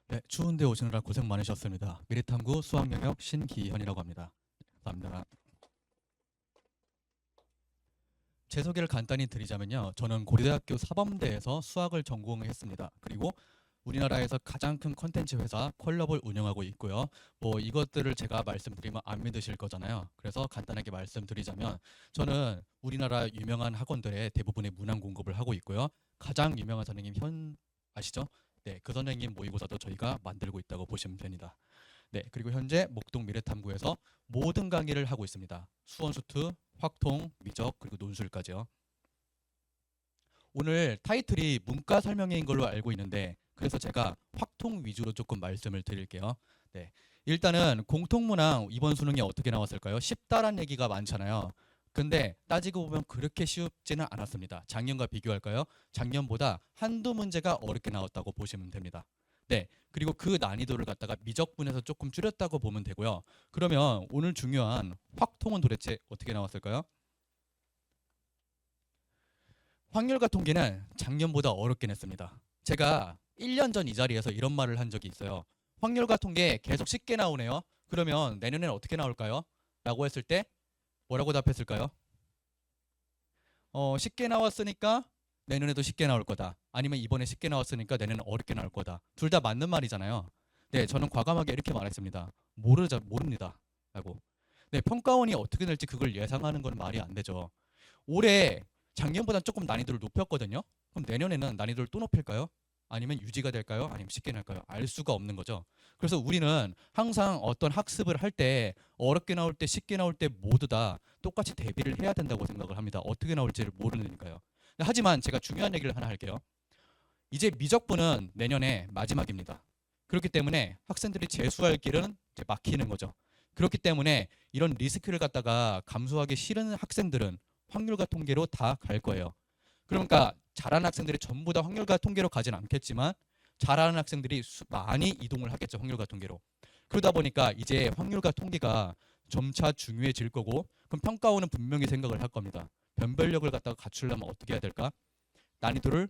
네, 추운데 오시느라 고생 많으셨습니다. 미래탐구 수학영역 신기현이라고 합니다. 감사합니다. 제 소개를 간단히 드리자면요. 저는 고려대학교 사범대에서 수학을 전공했습니다. 그리고 우리나라에서 가장 큰 컨텐츠 회사 콜럽을 운영하고 있고요. 뭐 이것들을 제가 말씀드리면 안 믿으실 거잖아요. 그래서 간단하게 말씀드리자면 저는 우리나라 유명한 학원들의 대부분의 문항 공급을 하고 있고요. 가장 유명한 선생님 현 아시죠? 네, 그 선생님 모의고사도 저희가 만들고 있다고 보시면 됩니다. 네, 그리고 현재 목동 미래탐구에서 모든 강의를 하고 있습니다. 수원수투, 확통, 미적, 그리고 논술까지요. 오늘 타이틀이 문과 설명회인 걸로 알고 있는데 그래서 제가 확통 위주로 조금 말씀을 드릴게요. 네, 일단은 공통문항 이번 수능이 어떻게 나왔을까요? 쉽다란 얘기가 많잖아요. 근데 따지고 보면 그렇게 쉽지는 않았습니다. 작년과 비교할까요? 작년보다 한두 문제가 어렵게 나왔다고 보시면 됩니다. 네, 그리고 그 난이도를 갖다가 미적분에서 조금 줄였다고 보면 되고요. 그러면 오늘 중요한 확통은 도대체 어떻게 나왔을까요? 확률과 통계는 작년보다 어렵게 냈습니다. 제가 1년 전 이 자리에서 이런 말을 한 적이 있어요. 확률과 통계 계속 쉽게 나오네요. 그러면 내년에는 어떻게 나올까요? 라고 했을 때 뭐라고 답했을까요? 쉽게 나왔으니까 내년에도 쉽게 나올 거다. 아니면 이번에 쉽게 나왔으니까 내년에 어렵게 나올 거다. 둘 다 맞는 말이잖아요. 네, 저는 과감하게 이렇게 말했습니다. 모릅니다. 라고. 네, 평가원이 어떻게 될지 그걸 예상하는 건 말이 안 되죠. 올해 작년보다 조금 난이도를 높였거든요. 그럼 내년에는 난이도를 또 높일까요? 아니면 유지가 될까요? 아니면 쉽게 날까요? 알 수가 없는 거죠. 그래서 우리는 항상 어떤 학습을 할 때 어렵게 나올 때 쉽게 나올 때 모두 다 똑같이 대비를 해야 된다고 생각을 합니다. 어떻게 나올지를 모르니까요. 하지만 제가 중요한 얘기를 하나 할게요. 이제 미적분은 내년에 마지막입니다. 그렇기 때문에 학생들이 재수할 길은 이제 막히는 거죠. 그렇기 때문에 이런 리스크를 갖다가 감수하기 싫은 학생들은 확률과 통계로 다 갈 거예요. 그러니까 잘하는 학생들이 전부 다 확률과 통계로 가진 않겠지만 잘하는 학생들이 많이 이동을 하겠죠. 확률과 통계로. 그러다 보니까 이제 확률과 통계가 점차 중요해질 거고 그럼 평가원은 분명히 생각을 할 겁니다. 변별력을 갖다가 갖추려면 어떻게 해야 될까? 난이도를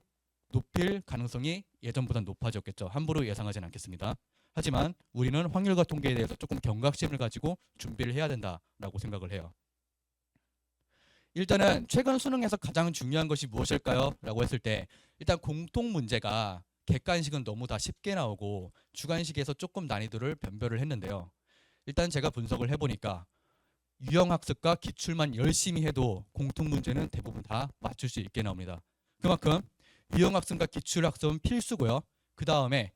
높일 가능성이 예전보다 높아졌겠죠. 함부로 예상하진 않겠습니다. 하지만 우리는 확률과 통계에 대해서 조금 경각심을 가지고 준비를 해야 된다라고 생각을 해요. 일단은 최근 수능에서 가장 중요한 것이 무엇일까요? 라고 했을 때 일단 공통 문제가 객관식은 너무 다 쉽게 나오고 주관식에서 조금 난이도를 변별을 했는데요. 일단 제가 분석을 해보니까 유형학습과 기출만 열심히 해도 공통 문제는 대부분 다 맞출 수 있게 나옵니다. 그만큼 유형학습과 기출학습은 필수고요. 그 다음에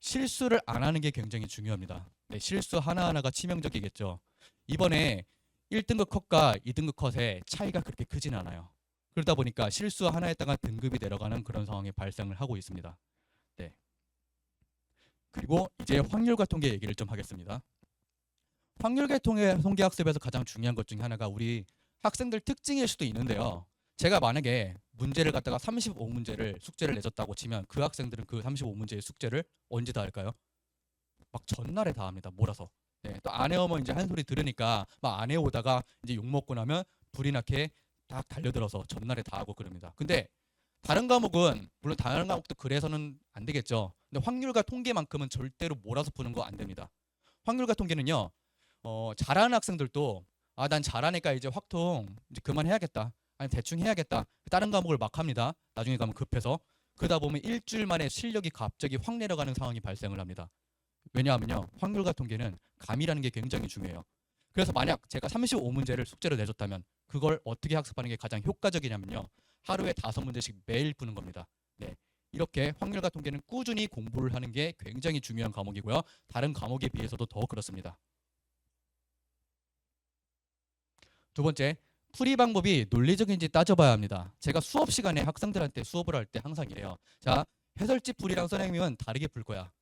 실수를 안 하는 게 굉장히 중요합니다. 네, 실수 하나하나가 치명적이겠죠. 이번에 1등급 컷과 2등급 컷의 차이가 그렇게 크진 않아요. 그러다 보니까 실수 하나에다가 등급이 내려가는 그런 상황이 발생을 하고 있습니다. 네. 그리고 이제 확률과 통계 얘기를 좀 하겠습니다. 확률과 통계 학습에서 가장 중요한 것 중에 하나가 우리 학생들 특징일 수도 있는데요. 제가 만약에 문제를 갖다가 35문제를 숙제를 내줬다고 치면 그 학생들은 그 35문제의 숙제를 언제 다 할까요? 막 전날에 다 합니다. 몰아서. 네, 또 안 해오면 이제 한 소리 들으니까 막 안 해오다가 이제 욕 먹고 나면 불이 나게 딱 달려들어서 전날에 다 하고 그럽니다. 근데 다른 과목은 물론 다른 과목도 그래서는 안 되겠죠. 근데 확률과 통계만큼은 절대로 몰아서 푸는 거 안 됩니다. 확률과 통계는요. 잘하는 학생들도 난 잘하니까 이제 확통 이제 그만해야겠다. 아니 대충 해야겠다. 다른 과목을 막 합니다. 나중에 가면 급해서 그러다 보면 일주일 만에 실력이 갑자기 확 내려가는 상황이 발생을 합니다. 왜냐하면요. 확률과 통계는 감이라는 게 굉장히 중요해요. 그래서 만약 제가 35문제를 숙제로 내줬다면 그걸 어떻게 학습하는 게 가장 효과적이냐면요. 하루에 5문제씩 매일 푸는 겁니다. 네. 이렇게 확률과 통계는 꾸준히 공부를 하는 게 굉장히 중요한 과목이고요. 다른 과목에 비해서도 더 그렇습니다. 두 번째, 풀이 방법이 논리적인지 따져봐야 합니다. 제가 수업 시간에 학생들한테 수업을 할 때 항상 이래요. 자, 해설지 풀이랑 선생님은 다르게 풀 거야.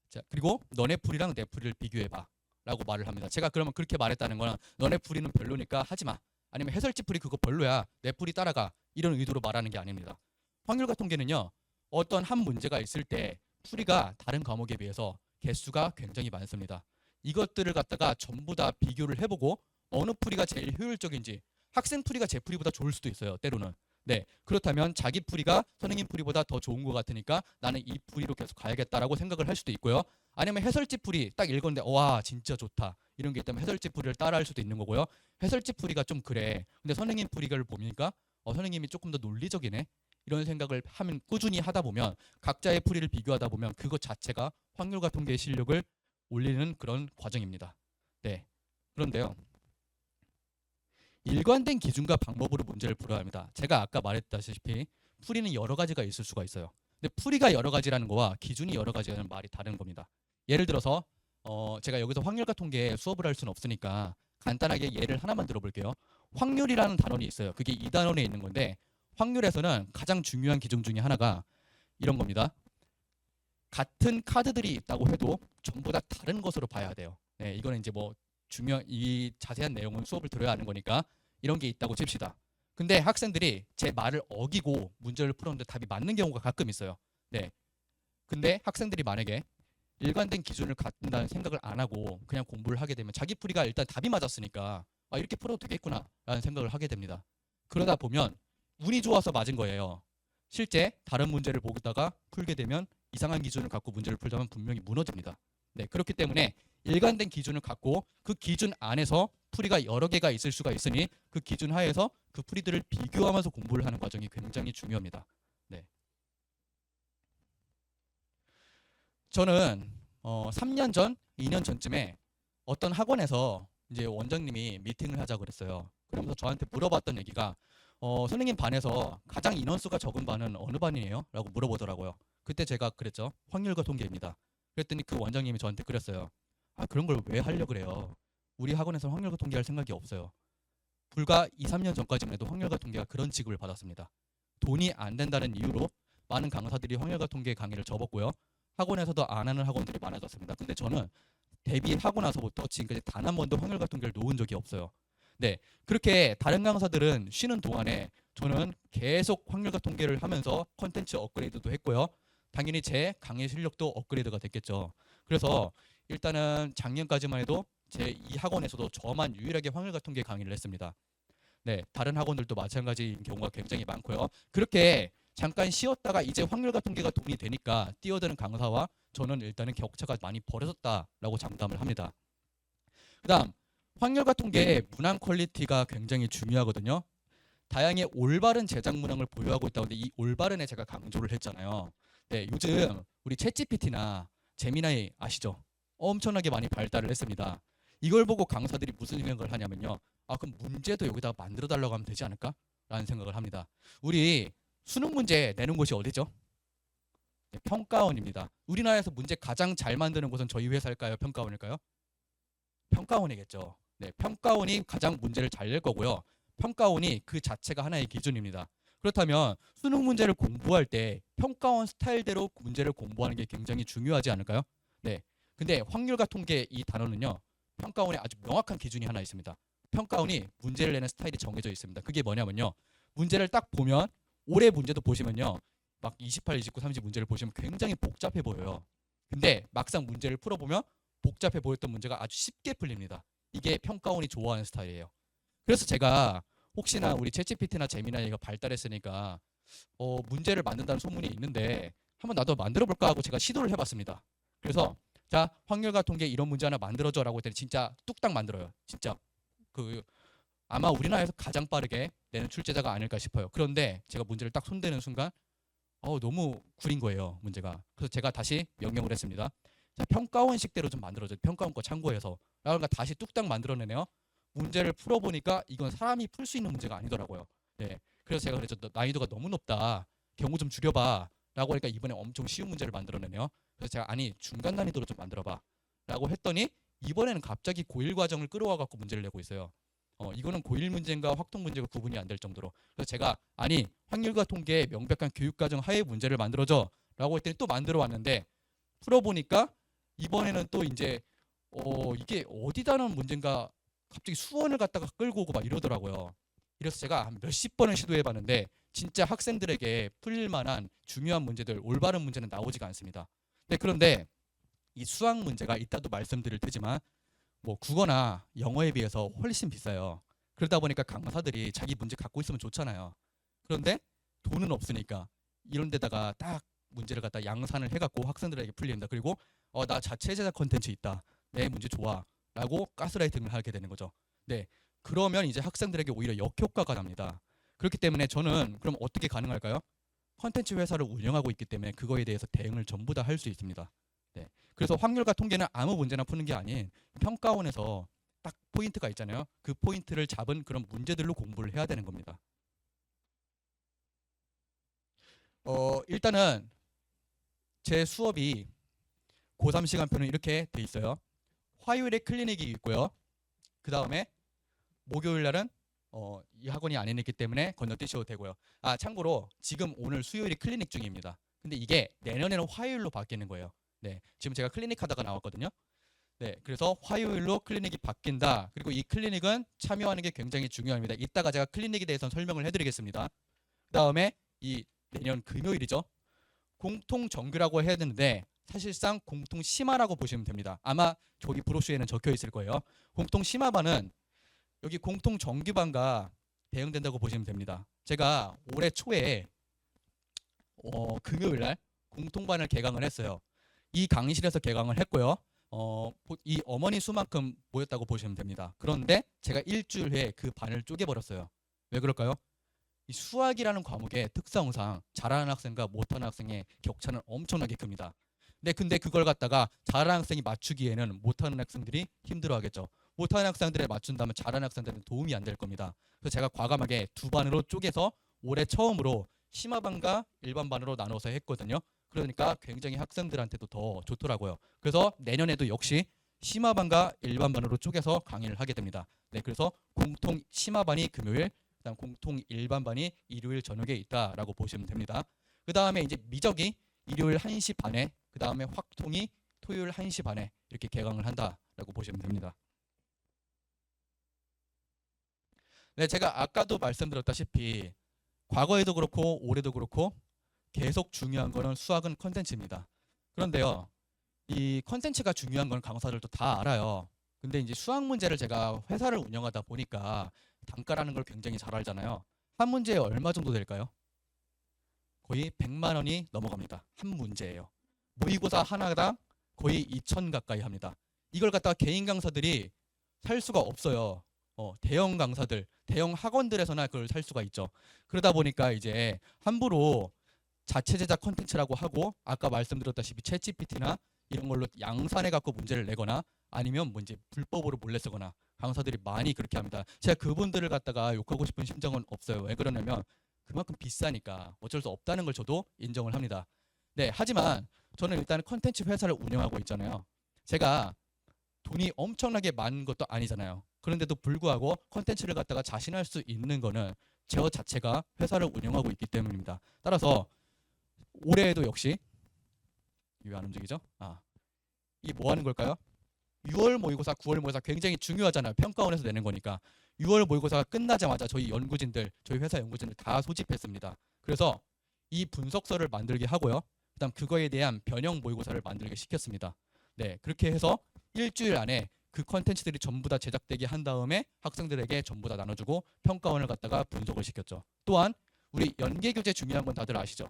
자, 그리고 너네 풀이랑 내 풀이를 비교해봐. 라고 말을 합니다. 제가 그러면 그렇게 말했다는 거는 너네 풀이는 별로니까 하지 마. 아니면 해설지 풀이 그거 별로야. 내 풀이 따라가. 이런 의도로 말하는 게 아닙니다. 확률과 통계는요. 어떤 한 문제가 있을 때 풀이가 다른 과목에 비해서 개수가 굉장히 많습니다. 이것들을 갖다가 전부 다 비교를 해보고 어느 풀이가 제일 효율적인지 학생 풀이가 제 풀이보다 좋을 수도 있어요. 때로는. 네, 그렇다면 자기 풀이가 선생님 풀이보다 더 좋은 것 같으니까 나는 이 풀이로 계속 가야겠다라고 생각을 할 수도 있고요. 아니면 해설지 풀이 딱 읽었는데 와 진짜 좋다 이런 게 있다면 해설지 풀이를 따라할 수도 있는 거고요. 해설지 풀이가 좀 그래. 근데 선생님 풀이를 보니까 선생님이 조금 더 논리적이네. 이런 생각을 하면 꾸준히 하다 보면 각자의 풀이를 비교하다 보면 그것 자체가 확률과 통계의 실력을 올리는 그런 과정입니다. 네. 그런데요. 일관된 기준과 방법으로 문제를 풀어야 합니다. 제가 아까 말했다시피 풀이는 여러 가지가 있을 수가 있어요. 근데 풀이가 여러 가지라는 거와 기준이 여러 가지라는 말이 다른 겁니다. 예를 들어서 제가 여기서 확률과 통계 수업을 할 수는 없으니까 간단하게 예를 하나만 들어볼게요. 확률이라는 단원이 있어요. 그게 이 단원에 있는 건데 확률에서는 가장 중요한 기준 중에 하나가 이런 겁니다. 같은 카드들이 있다고 해도 전부 다 다른 것으로 봐야 돼요. 네, 이거는 이제 뭐 이 자세한 내용은 수업을 들어야 하는 거니까 이런 게 있다고 칩시다. 근데 학생들이 제 말을 어기고 문제를 풀었는데 답이 맞는 경우가 가끔 있어요. 네. 근데 학생들이 만약에 일관된 기준을 갖는다는 생각을 안 하고 그냥 공부를 하게 되면 자기 풀이가 일단 답이 맞았으니까 이렇게 풀어도 되겠구나 라는 생각을 하게 됩니다. 그러다 보면 운이 좋아서 맞은 거예요. 실제 다른 문제를 보다가 풀게 되면 이상한 기준을 갖고 문제를 풀자면 분명히 무너집니다. 네, 그렇기 때문에 일관된 기준을 갖고 그 기준 안에서 풀이가 여러 개가 있을 수가 있으니 그 기준 하에서 그 풀이들을 비교하면서 공부를 하는 과정이 굉장히 중요합니다. 네. 저는 3년 전, 2년 전쯤에 어떤 학원에서 이제 원장님이 미팅을 하자 그랬어요. 그러면서 저한테 물어봤던 얘기가 선생님 반에서 가장 인원수가 적은 반은 어느 반이에요? 라고 물어보더라고요. 그때 제가 그랬죠. 확률과 통계입니다. 그랬더니 그 원장님이 저한테 그랬어요. 그런 걸 왜 하려고 그래요? 우리 학원에서 확률과 통계할 생각이 없어요. 불과 2, 3년 전까지만 해도 확률과 통계가 그런 취급을 받았습니다. 돈이 안 된다는 이유로 많은 강사들이 확률과 통계 강의를 접었고요. 학원에서도 안 하는 학원들이 많아졌습니다. 근데 저는 데뷔하고 나서부터 지금까지 단 한 번도 확률과 통계를 놓은 적이 없어요. 네, 그렇게 다른 강사들은 쉬는 동안에 저는 계속 확률과 통계를 하면서 컨텐츠 업그레이드도 했고요. 당연히 제 강의 실력도 업그레이드가 됐겠죠. 그래서 일단은 작년까지만 해도 제 이 학원에서도 저만 유일하게 확률과 통계 강의를 했습니다. 네, 다른 학원들도 마찬가지인 경우가 굉장히 많고요. 그렇게 잠깐 쉬었다가 이제 확률과 통계가 돈이 되니까 뛰어드는 강사와 저는 일단은 격차가 많이 벌어졌다라고 장담을 합니다. 그다음 확률과 통계의 문항 퀄리티가 굉장히 중요하거든요. 다양의 올바른 제작 문항을 보유하고 있다는데 이 올바른에 제가 강조를 했잖아요. 네, 요즘 우리 챗GPT나 제미나이 아시죠? 엄청나게 많이 발달을 했습니다. 이걸 보고 강사들이 무슨 생각을 하냐면요. 그럼 문제도 여기다가 만들어 달라고 하면 되지 않을까? 라는 생각을 합니다. 우리 수능 문제 내는 곳이 어디죠? 네, 평가원입니다. 우리나라에서 문제 가장 잘 만드는 곳은 저희 회사일까요? 평가원일까요? 평가원이겠죠. 네, 평가원이 가장 문제를 잘 낼 거고요. 평가원이 그 자체가 하나의 기준입니다. 그렇다면 수능 문제를 공부할 때 평가원 스타일대로 문제를 공부하는 게 굉장히 중요하지 않을까요? 네. 근데 확률과 통계 이 단어는요. 평가원에 아주 명확한 기준이 하나 있습니다. 평가원이 문제를 내는 스타일이 정해져 있습니다. 그게 뭐냐면요. 문제를 딱 보면 올해 문제도 보시면요. 막 28, 29, 30 문제를 보시면 굉장히 복잡해 보여요. 근데 막상 문제를 풀어보면 복잡해 보였던 문제가 아주 쉽게 풀립니다. 이게 평가원이 좋아하는 스타일이에요. 그래서 제가 혹시나 우리 챗GPT나 제미나이가 발달했으니까 문제를 만든다는 소문이 있는데 한번 나도 만들어 볼까 하고 제가 시도를 해봤습니다. 그래서 자 확률과 통계 이런 문제 하나 만들어줘라고 했더니 진짜 뚝딱 만들어요. 진짜 아마 우리나라에서 가장 빠르게 내는 출제자가 아닐까 싶어요. 그런데 제가 문제를 딱 손대는 순간 너무 구린 거예요 문제가. 그래서 제가 다시 명령을 했습니다. 자, 평가원식대로 좀 만들어줘. 평가원 거 참고해서. 그러니까 다시 뚝딱 만들어내네요. 문제를 풀어보니까 이건 사람이 풀 수 있는 문제가 아니더라고요. 네, 그래서 제가 그랬죠. 난이도가 너무 높다. 경우 좀 줄여봐. 라고 하니까 이번에 엄청 쉬운 문제를 만들어내네요. 그래서 제가 아니 중간 난이도로 좀 만들어봐. 라고 했더니 이번에는 갑자기 고1 과정을 끌어와 갖고 문제를 내고 있어요. 이거는 고1 문제인가 확통 문제가 구분이 안 될 정도로. 그래서 제가 아니 확률과 통계의 명백한 교육과정 하에 문제를 만들어줘. 라고 했더니 또 만들어 왔는데 풀어보니까 이번에는 또 이제 이게 어디다 놓은 문제인가 갑자기 수원을 갖다가 끌고 오고 막 이러더라고요. 그래서 제가 한 몇십 번을 시도해봤는데 진짜 학생들에게 풀릴 만한 중요한 문제들, 올바른 문제는 나오지가 않습니다. 네, 그런데 이 수학 문제가 이따도 말씀드릴 테지만 뭐 국어나 영어에 비해서 훨씬 비싸요. 그러다 보니까 강사들이 자기 문제 갖고 있으면 좋잖아요. 그런데 돈은 없으니까 이런 데다가 딱 문제를 갖다 양산을 해갖고 학생들에게 풀린다. 그리고 나 자체 제작 컨텐츠 있다. 내 문제 좋아. 라고 가스라이팅을 하게 되는 거죠. 네, 그러면 이제 학생들에게 오히려 역효과가 납니다. 그렇기 때문에 저는 그럼 어떻게 가능할까요? 컨텐츠 회사를 운영하고 있기 때문에 그거에 대해서 대응을 전부 다 할 수 있습니다. 네, 그래서 확률과 통계는 아무 문제나 푸는 게 아닌 평가원에서 딱 포인트가 있잖아요. 그 포인트를 잡은 그런 문제들로 공부를 해야 되는 겁니다. 일단은 제 수업이 고3 시간표는 이렇게 돼 있어요. 화요일에 클리닉이 있고요. 그 다음에 목요일 날은 이 학원이 아니기 때문에 건너뛰셔도 되고요. 참고로 지금 오늘 수요일이 클리닉 중입니다. 근데 이게 내년에는 화요일로 바뀌는 거예요. 네, 지금 제가 클리닉 하다가 나왔거든요. 네, 그래서 화요일로 클리닉이 바뀐다. 그리고 이 클리닉은 참여하는 게 굉장히 중요합니다. 이따가 제가 클리닉에 대해서 설명을 해드리겠습니다. 그 다음에 이 내년 금요일이죠. 공통 정규라고 해야 되는데 사실상 공통 심화라고 보시면 됩니다. 아마 저기 브로슈에는 적혀 있을 거예요. 공통 심화반은 여기 공통 정규반과 대응된다고 보시면 됩니다. 제가 올해 초에 금요일 날 공통반을 개강을 했어요. 이 강의실에서 개강을 했고요. 이 어머니 수만큼 모였다고 보시면 됩니다. 그런데 제가 일주일 후에 그 반을 쪼개버렸어요. 왜 그럴까요? 이 수학이라는 과목의 특성상 잘하는 학생과 못하는 학생의 격차는 엄청나게 큽니다. 근데 그걸 갖다가 잘하는 학생이 맞추기에는 못하는 학생들이 힘들어하겠죠. 못하는 학생들에 맞춘다면 잘하는 학생들은 도움이 안 될 겁니다. 그래서 제가 과감하게 두 반으로 쪼개서 올해 처음으로 심화반과 일반반으로 나눠서 했거든요. 그러니까 굉장히 학생들한테도 더 좋더라고요. 그래서 내년에도 역시 심화반과 일반반으로 쪼개서 강의를 하게 됩니다. 네, 그래서 공통 심화반이 금요일, 그다음 공통 일반반이 일요일 저녁에 있다라고 보시면 됩니다. 그 다음에 이제 미적이 일요일 1시 반에, 그 다음에 확통이 토요일 1시 반에 이렇게 개강을 한다라고 보시면 됩니다. 네, 제가 아까도 말씀드렸다시피 과거에도 그렇고 올해도 그렇고 계속 중요한 거는 수학은 컨텐츠입니다. 그런데요, 이 컨텐츠가 중요한 건 강사들도 다 알아요. 근데 이제 수학 문제를 제가 회사를 운영하다 보니까 단가라는 걸 굉장히 잘 알잖아요. 한 문제에 얼마 정도 될까요? 거의 100만 원이 넘어갑니다. 한 문제예요. 모의고사 하나당 거의 2천 가까이 합니다. 이걸 갖다가 개인 강사들이 살 수가 없어요. 대형 강사들, 대형 학원들에서나 그걸 살 수가 있죠. 그러다 보니까 이제 함부로 자체 제작 컨텐츠라고 하고 아까 말씀드렸다시피 챗GPT나 이런 걸로 양산해 갖고 문제를 내거나 아니면 뭐 이제 불법으로 몰래 쓰거나 강사들이 많이 그렇게 합니다. 제가 그분들을 갖다가 욕하고 싶은 심정은 없어요. 왜 그러냐면 그만큼 비싸니까 어쩔 수 없다는 걸 저도 인정을 합니다. 네, 하지만 저는 일단 컨텐츠 회사를 운영하고 있잖아요. 제가 돈이 엄청나게 많은 것도 아니잖아요. 그런데도 불구하고 컨텐츠를 갖다가 자신할 수 있는 거는 저 자체가 회사를 운영하고 있기 때문입니다. 따라서 올해에도 역시 왜 안 움직이죠? 이 뭐 하는 걸까요? 6월 모의고사, 9월 모의고사 굉장히 중요하잖아요. 평가원에서 내는 거니까. 6월 모의고사가 끝나자마자 저희 연구진들, 저희 회사 연구진들 다 소집했습니다. 그래서 이 분석서를 만들게 하고요. 그다음 그거에 대한 변형 모의고사를 만들게 시켰습니다. 네, 그렇게 해서 일주일 안에 그 컨텐츠들이 전부 다 제작되게 한 다음에 학생들에게 전부 다 나눠주고 평가원을 갖다가 분석을 시켰죠. 또한 우리 연계교재 중요한 건 다들 아시죠?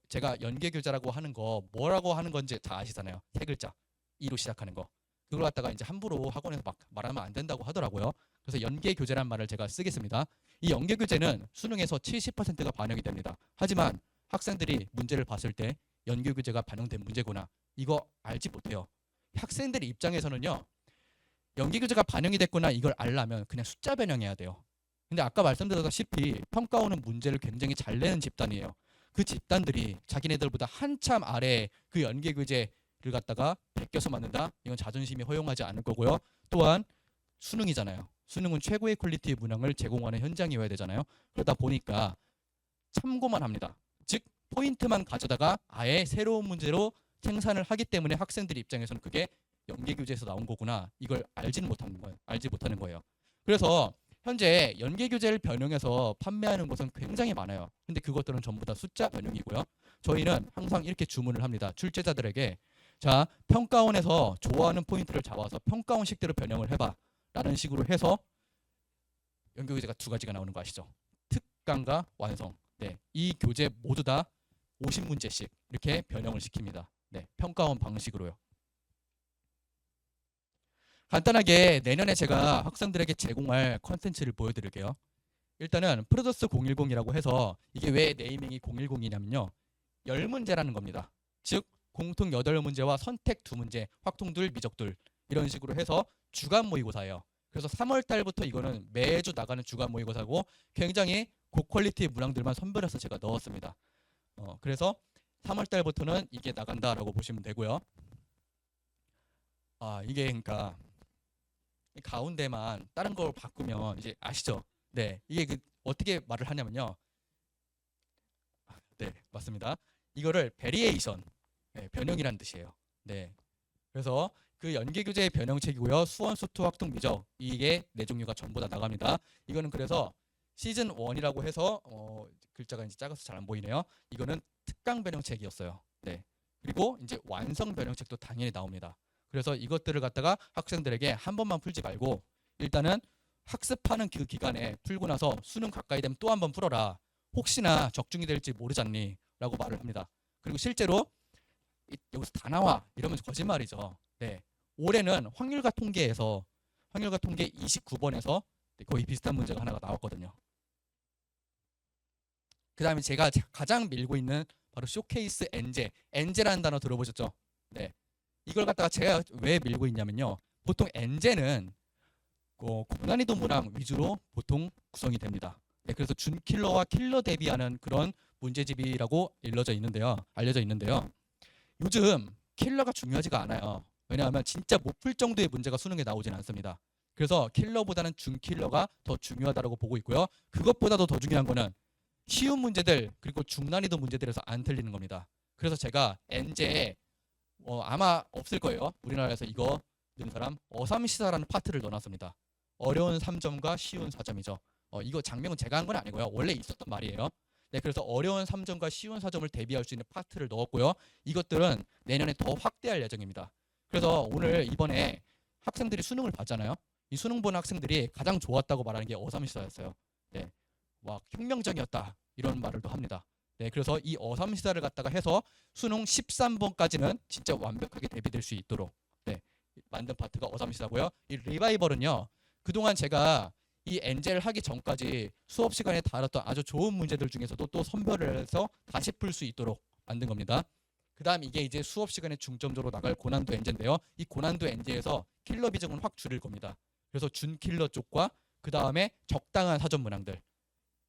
제가 연계교재라고 하는 거 뭐라고 하는 건지 다 아시잖아요. 세 글자, 이로 시작하는 거. 그걸 갖다가 이제 함부로 학원에서 막 말하면 안 된다고 하더라고요. 그래서 연계교재란 말을 제가 쓰겠습니다. 이 연계교재는 수능에서 70%가 반영이 됩니다. 하지만 학생들이 문제를 봤을 때 연계교재가 반영된 문제구나, 이거 알지 못해요. 학생들 입장에서는요, 연계교재가 반영이 됐구나 이걸 알려면 그냥 숫자 변형해야 돼요. 근데 아까 말씀드렸다시피 평가원은 문제를 굉장히 잘 내는 집단이에요. 그 집단들이 자기네들보다 한참 아래 그 연계교재를 갖다가 베껴서 만든다? 이건 자존심이 허용하지 않을 거고요. 또한 수능이잖아요. 수능은 최고의 퀄리티의 문항을 제공하는 현장이어야 되잖아요. 그러다 보니까 참고만 합니다. 즉 포인트만 가져다가 아예 새로운 문제로 생산을 하기 때문에 학생들 입장에서는 그게 연계교재에서 나온 거구나, 이걸 알지 못하는 거예요. 그래서 현재 연계교재를 변형해서 판매하는 곳은 굉장히 많아요. 근데 그것들은 전부 다 숫자 변형이고요. 저희는 항상 이렇게 주문을 합니다. 출제자들에게, 자, 평가원에서 좋아하는 포인트를 잡아서 평가원식대로 변형을 해봐 라는 식으로 해서 연계교재가 두 가지가 나오는 거 아시죠? 특강과 완성. 네, 이 교재 모두 다 50문제씩 이렇게 변형을 시킵니다. 네, 평가원 방식으로요. 간단하게 내년에 제가 학생들에게 제공할 컨텐츠를 보여드릴게요. 일단은 프로듀스 010이라고 해서 이게 왜 네이밍이 010이냐면요. 10문제라는 겁니다. 즉 공통 8문제와 선택 2문제, 확통둘, 미적둘 이런 식으로 해서 주간 모의고사예요. 그래서 3월 달부터 이거는 매주 나가는 주간 모의고사고 굉장히 고퀄리티의 문항들만 선별해서 제가 넣었습니다. 그래서 3월 달부터는 이게 나간다라고 보시면 되고요. 이게 그러니까 가운데만 다른 걸 바꾸면 이제 아시죠? 네, 이게 어떻게 말을 하냐면요. 네, 맞습니다. 이거를 베리에이션, 네, 변형이라는 뜻이에요. 네, 그래서 그 연계교재의 변형책이고요. 수원, 수투, 확통, 미적 이게 네 종류가 전부 다 나갑니다. 이거는 그래서 시즌 1이라고 해서 글자가 이제 작아서 잘 안 보이네요. 이거는 특강 변형책이었어요. 네, 그리고 이제 완성 변형책도 당연히 나옵니다. 그래서 이것들을 갖다가 학생들에게 한 번만 풀지 말고 일단은 학습하는 그 기간에 풀고 나서 수능 가까이 되면 또 한 번 풀어라. 혹시나 적중이 될지 모르잖니 라고 말을 합니다. 그리고 실제로 여기서 다 나와 이러면 거짓말이죠. 네, 올해는 확률과 통계에서 확률과 통계 29번에서 거의 비슷한 문제가 하나가 나왔거든요. 그 다음에 제가 가장 밀고 있는 바로 쇼케이스 엔제. 엔제라는 단어 들어보셨죠? 네, 이걸 갖다가 제가 왜 밀고 있냐면요. 보통 엔제는 고난이도 문항 위주로 보통 구성이 됩니다. 네, 그래서 준킬러와 킬러 대비하는 그런 문제집이라고 알려져 있는데요. 요즘 킬러가 중요하지가 않아요. 왜냐하면 진짜 못 풀 정도의 문제가 수능에 나오진 않습니다. 그래서 킬러보다는 준킬러가 더 중요하다고 보고 있고요. 그것보다도 더 중요한 거는 쉬운 문제들 그리고 중난이도 문제들에서 안 틀리는 겁니다. 그래서 제가 엔제에 아마 없을 거예요. 우리나라에서 이거 넣는 사람 어삼시사라는 파트를 넣어놨습니다. 어려운 3점과 쉬운 4점이죠. 이거 장명은 제가 한 건 아니고요. 원래 있었던 말이에요. 네, 그래서 어려운 3점과 쉬운 4점을 대비할 수 있는 파트를 넣었고요. 이것들은 내년에 더 확대할 예정입니다. 그래서 오늘 이번에 학생들이 수능을 봤잖아요. 이 수능 보는 학생들이 가장 좋았다고 말하는 게 어삼시사였어요. 네, 와 혁명적이었다 이런 말을 또 합니다. 네, 그래서 이 어삼시사를 갖다가 해서 수능 13번까지는 진짜 완벽하게 대비될 수 있도록 만든 파트가 어삼시사고요. 이 리바이벌은요. 그동안 제가 이 엔젤 하기 전까지 수업 시간에 다뤘던 아주 좋은 문제들 중에서도 또 선별을 해서 다시 풀 수 있도록 만든 겁니다. 그 다음 이게 이제 수업 시간에 중점적으로 나갈 고난도 엔제인데요. 이 고난도 엔제에서 킬러 비중은 확 줄일 겁니다. 그래서 준킬러 쪽과 그 다음에 적당한 사전 문항들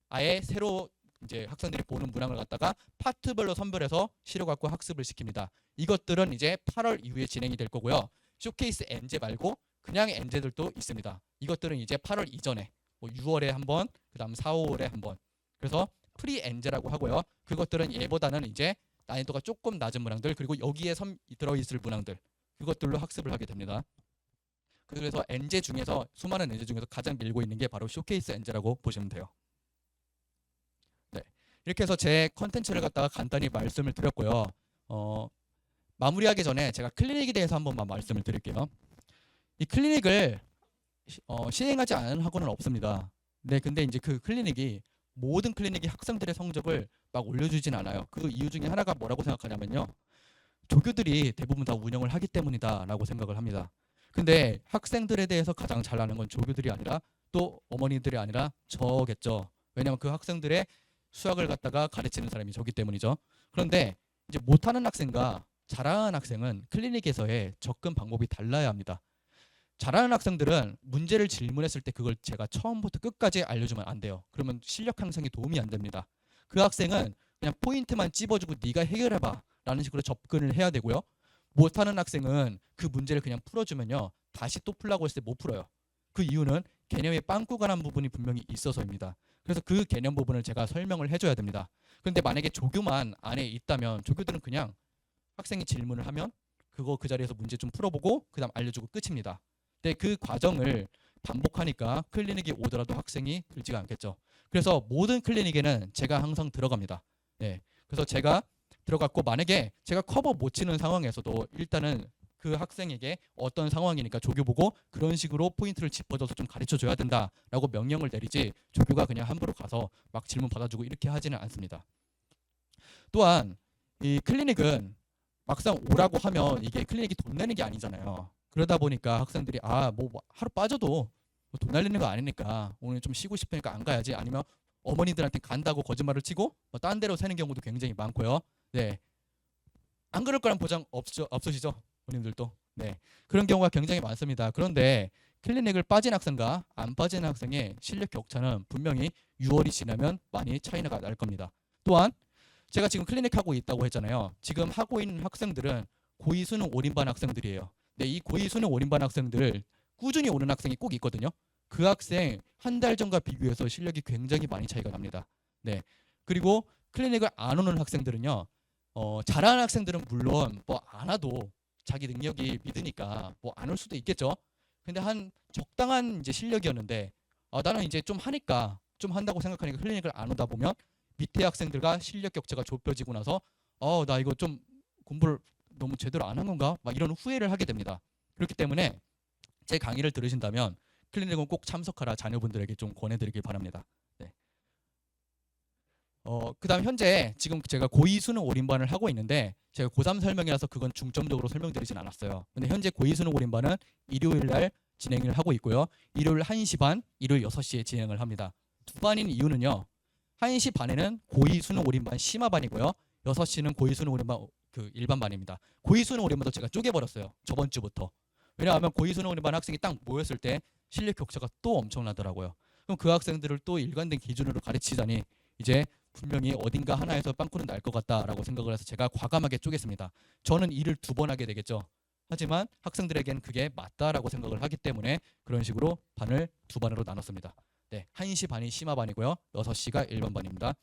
아예 새로 이제 학생들이 보는 문항을 갖다가 파트별로 선별해서 실어 갖고 학습을 시킵니다. 이것들은 이제 8월 이후에 진행이 될 거고요. 쇼케이스 엔제 말고 그냥 엔제들도 있습니다. 이것들은 이제 8월 이전에 6월에 한 번, 그다음 4, 5월에 한 번. 그래서 프리 엔제라고 하고요. 그것들은 얘보다는 이제 난이도가 조금 낮은 문항들 그리고 여기에 들어있을 문항들 그것들로 학습을 하게 됩니다. 그래서 엔제 중에서 수많은 엔제 중에서 가장 밀고 있는 게 바로 쇼케이스 엔제라고 보시면 돼요. 네, 이렇게 해서 제 컨텐츠를 갖다가 간단히 말씀을 드렸고요. 마무리하기 전에 제가 클리닉에 대해서 한 번만 말씀을 드릴게요. 이 클리닉을 시행하지 않은 학원은 없습니다. 네, 근데 이제 그 클리닉이 모든 클리닉이 학생들의 성적을 막 올려주진 않아요. 그 이유 중에 하나가 뭐라고 생각하냐면요. 조교들이 대부분 다 운영을 하기 때문이다라고 생각을 합니다. 근데 학생들에 대해서 가장 잘 아는 건 조교들이 아니라 또 어머니들이 아니라 저겠죠. 왜냐하면 그 학생들의 수학을 갖다가 가르치는 사람이 저기 때문이죠. 그런데 이제 못하는 학생과 잘하는 학생은 클리닉에서의 접근 방법이 달라야 합니다. 잘하는 학생들은 문제를 질문했을 때 그걸 제가 처음부터 끝까지 알려주면 안 돼요. 그러면 실력 향상에 도움이 안 됩니다. 그 학생은 그냥 포인트만 찝어주고 네가 해결해봐 라는 식으로 접근을 해야 되고요. 못하는 학생은 그 문제를 그냥 풀어주면요. 다시 또 풀라고 했을 때 못 풀어요. 그 이유는 개념에 빵꾸가 난 부분이 분명히 있어서입니다. 그래서 그 개념 부분을 제가 설명을 해줘야 됩니다. 그런데 만약에 조교만 안에 있다면 조교들은 그냥 학생이 질문을 하면 그거 그 자리에서 문제 좀 풀어보고 그 다음 알려주고 끝입니다. 근데 그 과정을 반복하니까 클리닉이 오더라도 학생이 들지가 않겠죠. 그래서 모든 클리닉에는 제가 항상 들어갑니다. 네, 그래서 제가 들어갔고 만약에 제가 커버 못 치는 상황에서도 일단은 그 학생에게 어떤 상황이니까 조교 보고 그런 식으로 포인트를 짚어줘서 좀 가르쳐 줘야 된다라고 명령을 내리지 조교가 그냥 함부로 가서 막 질문 받아주고 이렇게 하지는 않습니다. 또한 이 클리닉은 막상 오라고 하면 이게 클리닉이 돈 내는 게 아니잖아요. 그러다 보니까 학생들이 뭐 하루 빠져도 뭐돈 날리는 거 아니니까 오늘 좀 쉬고 싶으니까 안 가야지, 아니면 어머니들한테 간다고 거짓말을 치고 뭐 딴 데로 새는 경우도 굉장히 많고요. 네, 안 그럴 거란 보장 없으시죠? 본인들도. 네, 그런 경우가 굉장히 많습니다. 그런데 클리닉을 빠진 학생과 안 빠진 학생의 실력 격차는 분명히 6월이 지나면 많이 차이가 날 겁니다. 또한 제가 지금 클리닉 하고 있다고 했잖아요. 지금 하고 있는 학생들은 고2 수능 올인반 학생들이에요. 네, 이 고2 수능 올인반 학생들을 꾸준히 오는 학생이 꼭 있거든요. 그 학생 한 달 전과 비교해서 실력이 굉장히 많이 차이가 납니다. 네, 그리고 클리닉을 안 오는 학생들은요. 잘하는 학생들은 물론 뭐 안 와도 자기 능력이 믿으니까 뭐 안 올 수도 있겠죠. 근데 한 적당한 이제 실력이었는데 나는 이제 좀 하니까, 좀 한다고 생각하니까 클리닉을 안 오다 보면 밑에 학생들과 실력 격차가 좁혀지고 나서 나 이거 좀 공부를 너무 제대로 안 한 건가? 막 이런 후회를 하게 됩니다. 그렇기 때문에 제 강의를 들으신다면 클리닉은 꼭 참석하라 자녀분들에게 좀 권해드리길 바랍니다. 네. 그다음 현재 지금 제가 고2 수능 올인반을 하고 있는데 제가 고3 설명이라서 그건 중점적으로 설명드리진 않았어요. 근데 현재 고2 수능 올인반은 일요일 날 진행을 하고 있고요. 일요일 1시 반, 일요일 6시에 진행을 합니다. 두 반인 이유는요. 1시 반에는 고2 수능 올인반 심화반이고요. 6시는 고2 수능 올인반 그 일반반입니다. 고2 수능 올인반도 제가 쪼개버렸어요. 저번 주부터. 왜냐하면 고2 수능 올인반 학생이 딱 모였을 때 실력 격차가 또 엄청나더라고요. 그럼 그 학생들을 또 일관된 기준으로 가르치자니 이제 분명히 어딘가 하나에서 빵꾸는 날 것 같다라고 생각을 해서 제가 과감하게 쪼갰습니다. 저는 일을 2번 하게 되겠죠. 하지만 학생들에게는 그게 맞다라고 생각을 하기 때문에 그런 식으로 반을 2반으로 나눴습니다. 네, 1시 반이 심화반이고요. 6시가 일반반입니다.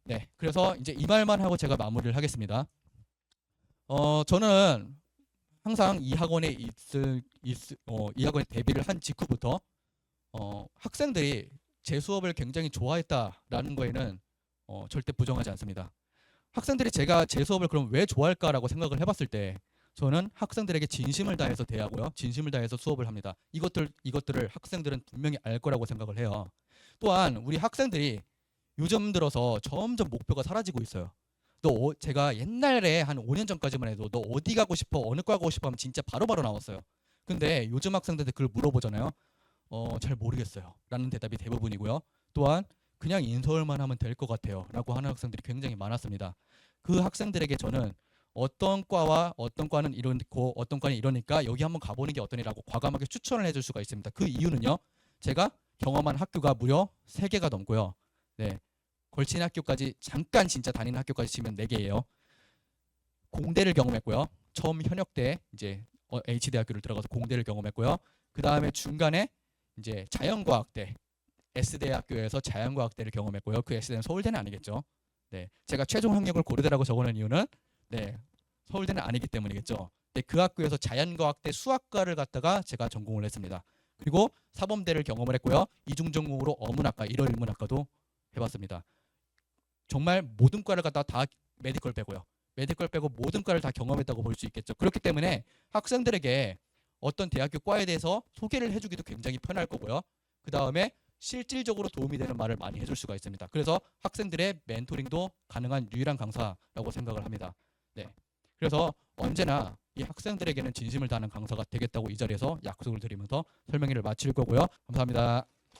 네, 그래서 이제 이 말만 하고 제가 마무리를 하겠습니다. 저는 항상 이 학원에 이 학원에 데뷔를 한 직후부터 학생들이 제 수업을 굉장히 좋아했다라는 거에는 절대 부정하지 않습니다. 학생들이 제가 제 수업을 그럼 왜 좋아할까라고 생각을 해봤을 때 저는 학생들에게 진심을 다해서 대하고요. 진심을 다해서 수업을 합니다. 이것들을 학생들은 분명히 알 거라고 생각을 해요. 또한 우리 학생들이 요즘 들어서 점점 목표가 사라지고 있어요. 제가 옛날에 한 5년 전까지만 해도 너 어디 가고 싶어? 어느 과 가고 싶어? 하면 진짜 바로바로 나왔어요. 근데 요즘 학생들한테 그걸 물어보잖아요. 잘 모르겠어요. 라는 대답이 대부분이고요. 또한 그냥 인서울만 하면 될 것 같아요. 라고 하는 학생들이 굉장히 많았습니다. 그 학생들에게 저는 어떤 과와 어떤 과는 이렇고 어떤 과는 이러니까 여기 한번 가보는 게 어떠니라고 과감하게 추천을 해줄 수가 있습니다. 그 이유는요. 제가 경험한 학교가 무려 3개가 넘고요. 네, 걸친 학교까지 잠깐 진짜 다니는 학교까지 치면 4개예요. 공대를 경험했고요. 처음 현역대 이제 H대학교를 들어가서 공대를 경험했고요. 그 다음에 중간에 이제 자연과학대 S대학교에서 자연과학대를 경험했고요. 그 S대는 서울대는 아니겠죠. 네, 제가 최종 학력을 고려대라고 적어놓은 이유는 네, 서울대는 아니기 때문이겠죠. 네, 그 학교에서 자연과학대 수학과를 갖다가 제가 전공을 했습니다. 그리고 사범대를 경험을 했고요. 이중전공으로 어문학과, 일어일문학과도 해봤습니다. 정말 모든 과를 갖다가 다 메디컬 빼고요. 메디컬 빼고 모든 과를 다 경험했다고 볼 수 있겠죠. 그렇기 때문에 학생들에게 어떤 대학교 과에 대해서 소개를 해주기도 굉장히 편할 거고요. 그 다음에 실질적으로 도움이 되는 말을 많이 해줄 수가 있습니다. 그래서 학생들의 멘토링도 가능한 유일한 강사라고 생각을 합니다. 네, 그래서 언제나 이 학생들에게는 진심을 다하는 강사가 되겠다고 이 자리에서 약속을 드리면서 설명회를 마칠 거고요. 감사합니다.